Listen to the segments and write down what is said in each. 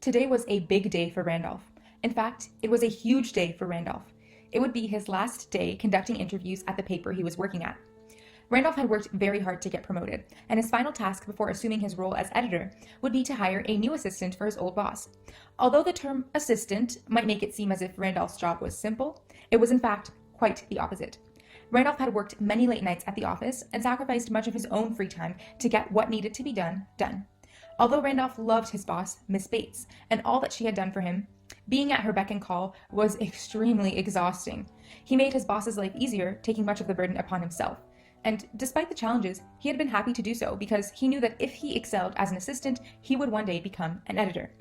Today was a big day for Randolph. In fact, it was a huge day for Randolph. It would be his last day conducting interviews at the paper he was working at. Randolph had worked very hard to get promoted, and his final task before assuming his role as editor would be to hire a new assistant for his old boss. Although the term assistant might make it seem as if Randolph's job was simple, it was in fact quite the opposite. Randolph had worked many late nights at the office and sacrificed much of his own free time to get what needed to be done. Although Randolph loved his boss, Miss Bates, and all that she had done for him, being at her beck and call was extremely exhausting. He made his boss's life easier, taking much of the burden upon himself. And despite the challenges, he had been happy to do so because he knew that if he excelled as an assistant, he would one day become an editor.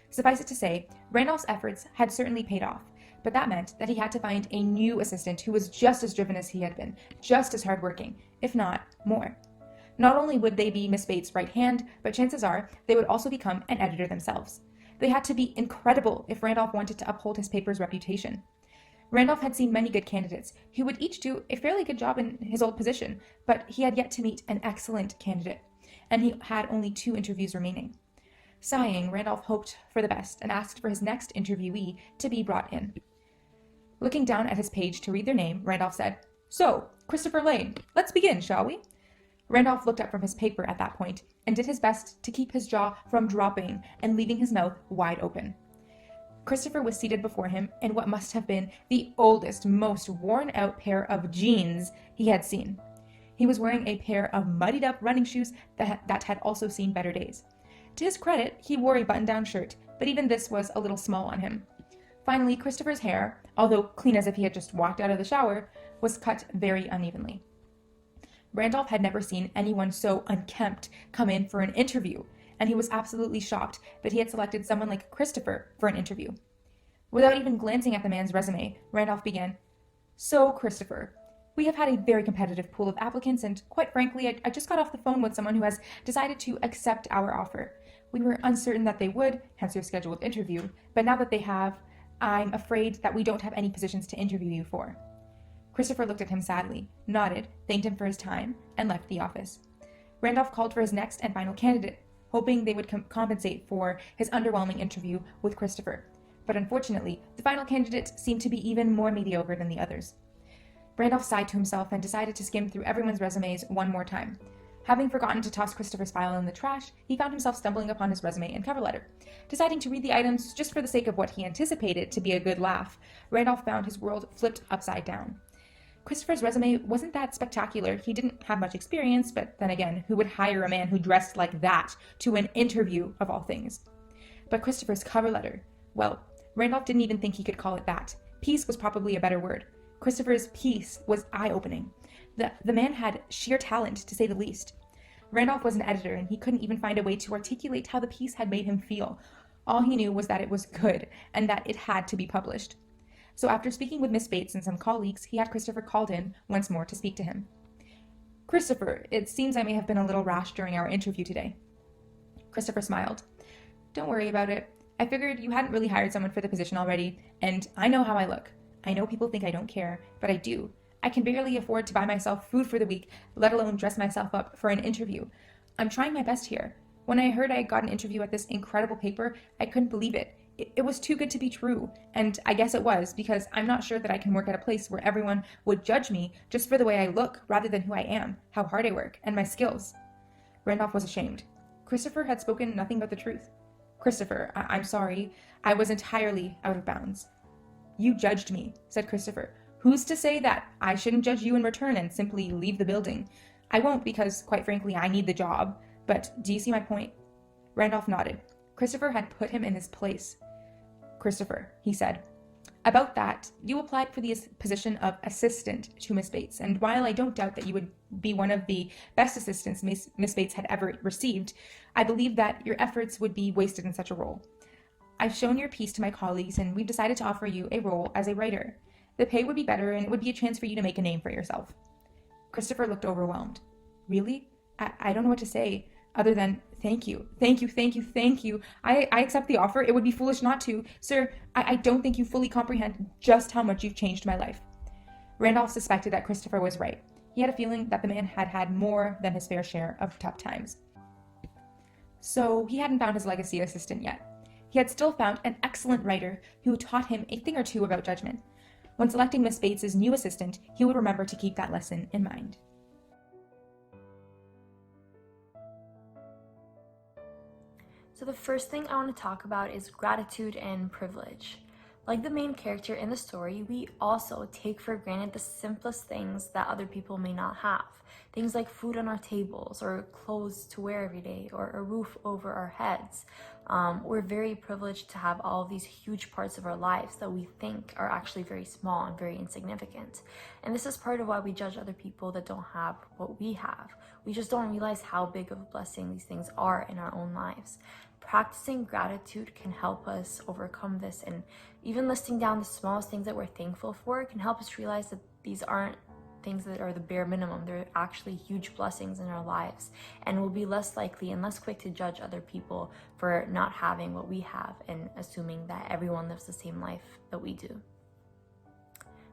Suffice it to say, Randolph's efforts had certainly paid off, but that meant that he had to find a new assistant who was just as driven as he had been, just as hardworking, if not more. Not only would they be Miss Bates' right hand, but chances are they would also become an editor themselves. They had to be incredible if Randolph wanted to uphold his paper's reputation. Randolph had seen many good candidates who would each do a fairly good job in his old position, but he had yet to meet an excellent candidate, and he had only 2 interviews remaining. Sighing, Randolph hoped for the best and asked for his next interviewee to be brought in. Looking down at his page to read their name, Randolph said, "So, Christopher Lane, let's begin, shall we?" Randolph looked up from his paper at that point and did his best to keep his jaw from dropping and leaving his mouth wide open. Christopher was seated before him in what must have been the oldest, most worn-out pair of jeans he had seen. He was wearing a pair of muddied-up running shoes that had also seen better days. To his credit, he wore a button-down shirt, but even this was a little small on him. Finally, Christopher's hair, although clean as if he had just walked out of the shower, was cut very unevenly. Randolph had never seen anyone so unkempt come in for an interview, and he was absolutely shocked that he had selected someone like Christopher for an interview. Without even glancing at the man's resume, Randolph began, "So, Christopher, we have had a very competitive pool of applicants, and quite frankly, I just got off the phone with someone who has decided to accept our offer. We were uncertain that they would, hence your scheduled interview, but now that they have, I'm afraid that we don't have any positions to interview you for." Christopher looked at him sadly, nodded, thanked him for his time, and left the office. Randolph called for his next and final candidate, hoping they would compensate for his underwhelming interview with Christopher. But unfortunately, the final candidate seemed to be even more mediocre than the others. Randolph sighed to himself and decided to skim through everyone's resumes one more time. Having forgotten to toss Christopher's file in the trash, he found himself stumbling upon his resume and cover letter. Deciding to read the items just for the sake of what he anticipated to be a good laugh, Randolph found his world flipped upside down. Christopher's resume wasn't that spectacular. He didn't have much experience, but then again, who would hire a man who dressed like that to an interview of all things? But Christopher's cover letter, well, Randolph didn't even think he could call it that. Piece was probably a better word. Christopher's piece was eye-opening. The man had sheer talent, to say the least. Randolph was an editor, and he couldn't even find a way to articulate how the piece had made him feel. All he knew was that it was good, and that it had to be published. So after speaking with Miss Bates and some colleagues, he had Christopher called in once more to speak to him. "Christopher, it seems I may have been a little rash during our interview today." Christopher smiled. "Don't worry about it. I figured you hadn't really hired someone for the position already, and I know how I look. I know people think I don't care, but I do. I can barely afford to buy myself food for the week, let alone dress myself up for an interview. I'm trying my best here. When I heard I got an interview at this incredible paper, I couldn't believe it. It was too good to be true, and I guess it was, because I'm not sure that I can work at a place where everyone would judge me just for the way I look rather than who I am, how hard I work, and my skills." Randolph was ashamed. Christopher had spoken nothing but the truth. "Christopher, I'm sorry. I was entirely out of bounds." "You judged me," said Christopher. "Who's to say that I shouldn't judge you in return and simply leave the building? I won't because, quite frankly, I need the job. But do you see my point?" Randolph nodded. Christopher had put him in his place. "Christopher," he said, "about that, you applied for the position of assistant to Miss Bates, and while I don't doubt that you would be one of the best assistants Miss Bates had ever received, I believe that your efforts would be wasted in such a role. I've shown your piece to my colleagues, and we've decided to offer you a role as a writer. The pay would be better, and it would be a chance for you to make a name for yourself." Christopher looked overwhelmed. "Really? I don't know what to say, other than thank you. I accept the offer. It would be foolish not to. Sir, I don't think you fully comprehend just how much you've changed my life." Randolph suspected that Christopher was right. He had a feeling that the man had had more than his fair share of tough times. So he hadn't found his legacy assistant yet. he had still found an excellent writer who taught him a thing or two about judgment. When selecting Miss Bates's new assistant, he would remember to keep that lesson in mind. So the first thing I want to talk about is gratitude and privilege. Like the main character in the story, we also take for granted the simplest things that other people may not have. Things like food on our tables, or clothes to wear every day, or a roof over our heads. We're very privileged to have all of these huge parts of our lives that we think are actually very small and very insignificant. And this is part of why we judge other people that don't have what we have. We just don't realize how big of a blessing these things are in our own lives. Practicing gratitude can help us overcome this, and even listing down the smallest things that we're thankful for can help us realize that these aren't things that are the bare minimum. They're actually huge blessings in our lives, and we'll be less likely and less quick to judge other people for not having what we have and assuming that everyone lives the same life that we do.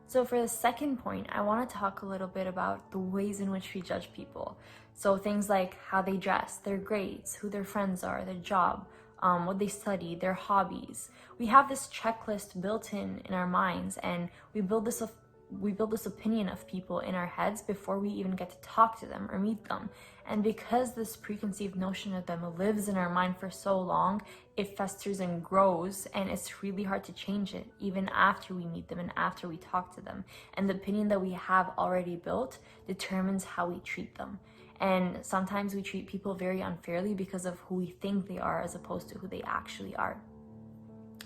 So for the second point, I want to talk a little bit about the ways in which we judge people. So things like how they dress, their grades, who their friends are, their job, what they study, their hobbies. We have this checklist built in our minds, and we build this opinion of people in our heads before we even get to talk to them or meet them. And because this preconceived notion of them lives in our mind for so long, it festers and grows, and it's really hard to change it even after we meet them and after we talk to them. And the opinion that we have already built determines how we treat them. And sometimes we treat people very unfairly because of who we think they are as opposed to who they actually are.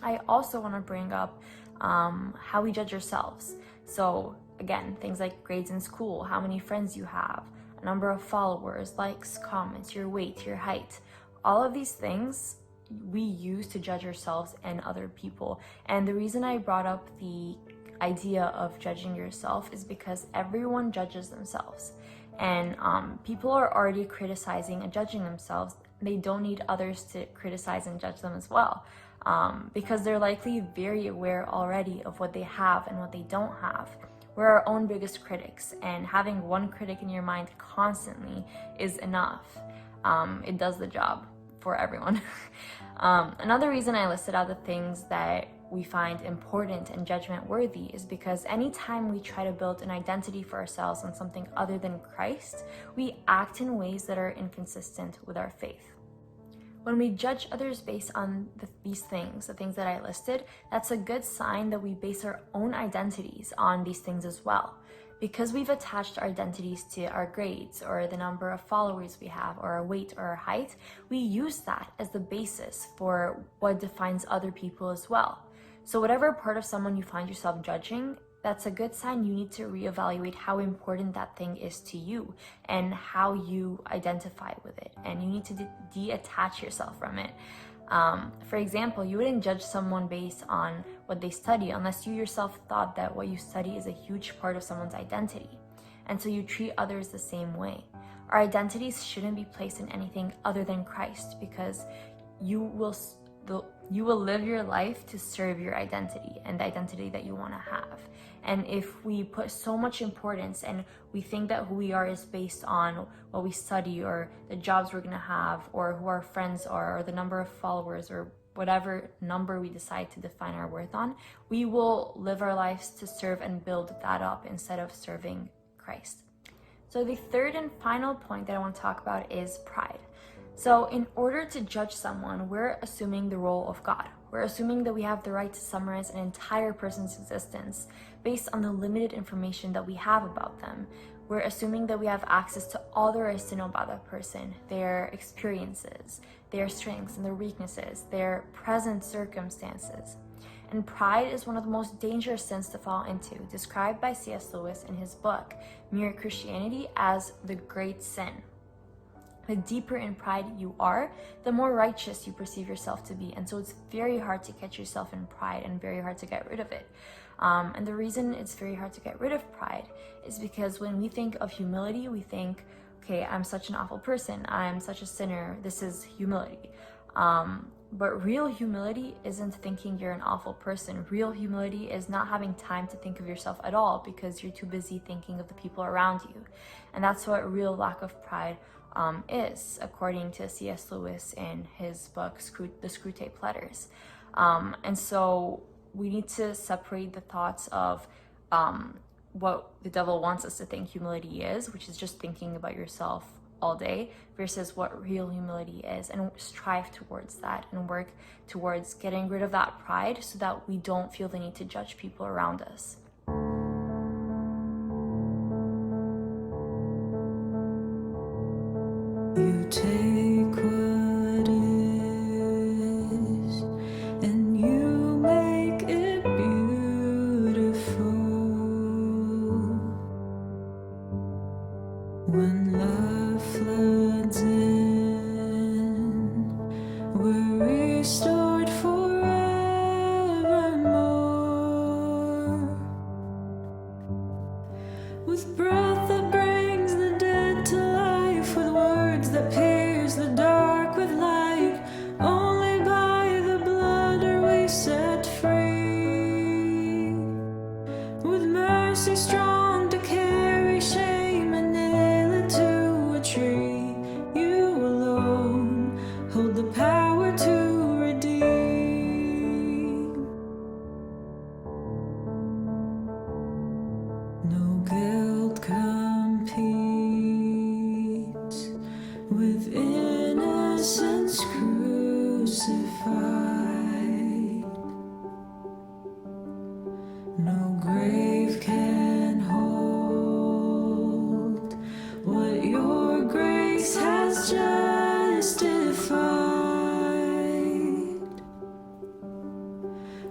I also want to bring up how we judge ourselves. So again, things like grades in school, how many friends you have, a number of followers, likes, comments, your weight, your height. All of these things we use to judge ourselves and other people. And the reason I brought up the idea of judging yourself is because everyone judges themselves. And people are already criticizing and judging themselves. They don't need others to criticize and judge them as well. Because they're likely very aware already of what they have and what they don't have. We're our own biggest critics, and having one critic in your mind constantly is enough. It does the job for everyone. Another reason I listed out the things that we find important and judgment worthy is because anytime we try to build an identity for ourselves on something other than Christ, we act in ways that are inconsistent with our faith. When we judge others based on these things, the things that I listed, that's a good sign that we base our own identities on these things as well. Because we've attached our identities to our grades or the number of followers we have or our weight or our height, we use that as the basis for what defines other people as well. So whatever part of someone you find yourself judging, that's a good sign you need to reevaluate how important that thing is to you and how you identify with it. And you need to detach yourself from it. For example, you wouldn't judge someone based on what they study unless you yourself thought that what you study is a huge part of someone's identity. And so you treat others the same way. Our identities shouldn't be placed in anything other than Christ, because you will live your life to serve your identity and the identity that you want to have. And if we put so much importance and we think that who we are is based on what we study or the jobs we're going to have or who our friends are or the number of followers or whatever number we decide to define our worth on, we will live our lives to serve and build that up instead of serving Christ. So the third and final point that I want to talk about is pride. So in order to judge someone, we're assuming the role of God. We're assuming that we have the right to summarize an entire person's existence based on the limited information that we have about them. We're assuming that we have access to all there is to know about that person, their experiences, their strengths and their weaknesses, their present circumstances. And pride is one of the most dangerous sins to fall into, described by C.S. Lewis in his book, Mere Christianity, as the great sin. The deeper in pride you are, the more righteous you perceive yourself to be. And so it's very hard to catch yourself in pride and very hard to get rid of it. And the reason it's very hard to get rid of pride is because when we think of humility, we think, okay, I'm such an awful person. I'm such a sinner. This is humility. But real humility isn't thinking you're an awful person. Real humility is not having time to think of yourself at all because you're too busy thinking of the people around you. And that's what real lack of pride is, according to C.S. Lewis in his book, The Screwtape Letters. And so we need to separate the thoughts of what the devil wants us to think humility is, which is just thinking about yourself all day, versus what real humility is, and strive towards that and work towards getting rid of that pride so that we don't feel the need to judge people around us. You take what is and you make it beautiful. When love floods in, we're restored forevermore. With breath that brings the dead to life, with words that pierce the dark with light, only by the blood are we set free. With mercy strong to carry shame and nail it to a tree, you alone hold the power to redeem. No guilt competes with innocence crucified. No grave can hold what your grace has justified.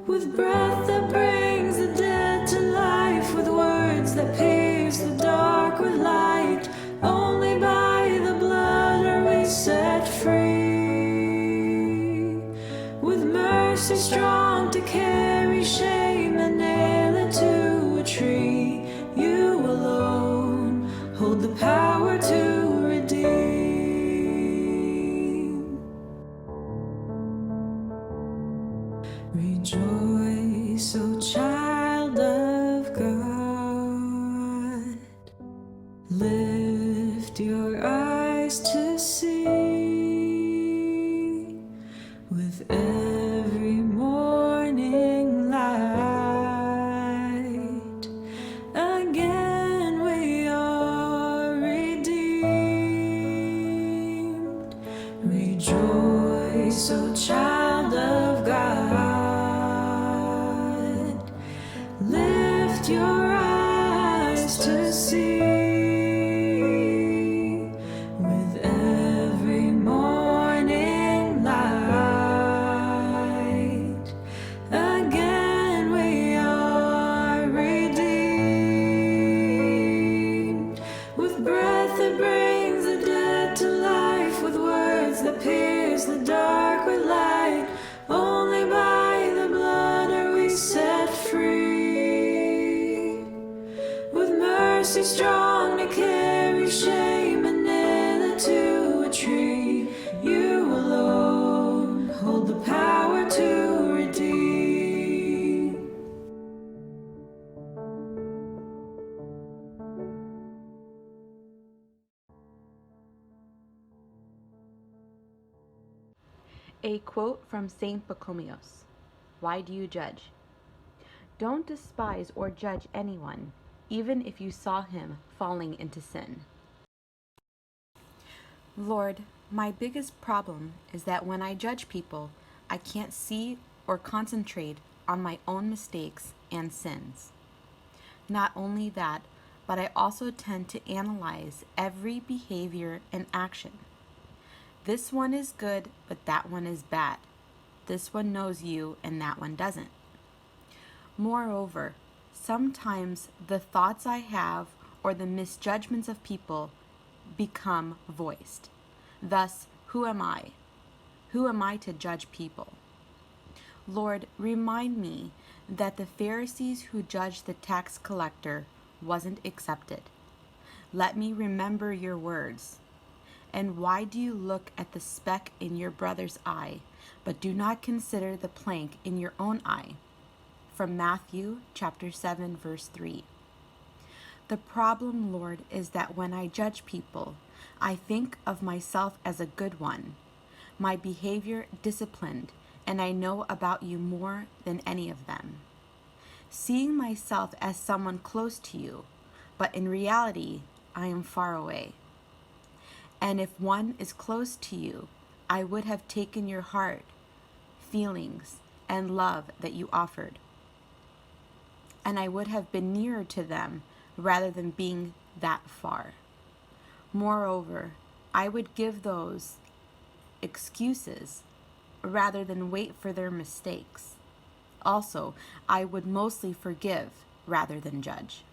With breath that brings the dead to life, with words that pierce the dark with light, only by the blood are we set free. With mercy strong to carry shame and nail it to a tree, you alone hold the power to redeem. Rejoice, O child of God. Lift your eyes to see. With every morning light, again we are redeemed. Rejoice, O child of God. Lift your eyes to see. With every morning light, again we are redeemed. With breath that brings the dead to life, with words that pierce the dark with light, only by the blood are we set free. With mercy strong to carry shame and nail it to a tree, you alone hold the power to redeem. A quote from Saint Pachomius. Why do you judge? Don't despise or judge anyone, even if you saw him falling into sin. Lord, my biggest problem is that when I judge people, I can't see or concentrate on my own mistakes and sins. Not only that, but I also tend to analyze every behavior and action. This one is good, but that one is bad. This one knows you and that one doesn't. Moreover, sometimes the thoughts I have or the misjudgments of people become voiced. Thus, who am I? Who am I to judge people? Lord, remind me that the Pharisees who judged the tax collector wasn't accepted. Let me remember your words. And why do you look at the speck in your brother's eye, but do not consider the plank in your own eye? From Matthew chapter 7, verse 3. The problem, Lord, is that when I judge people, I think of myself as a good one, my behavior disciplined, and I know about you more than any of them. Seeing myself as someone close to you, but in reality, I am far away. And if one is close to you, I would have taken your heart, feelings, and love that you offered. And I would have been nearer to them rather than being that far. Moreover, I would give those excuses rather than wait for their mistakes. Also, I would mostly forgive rather than judge.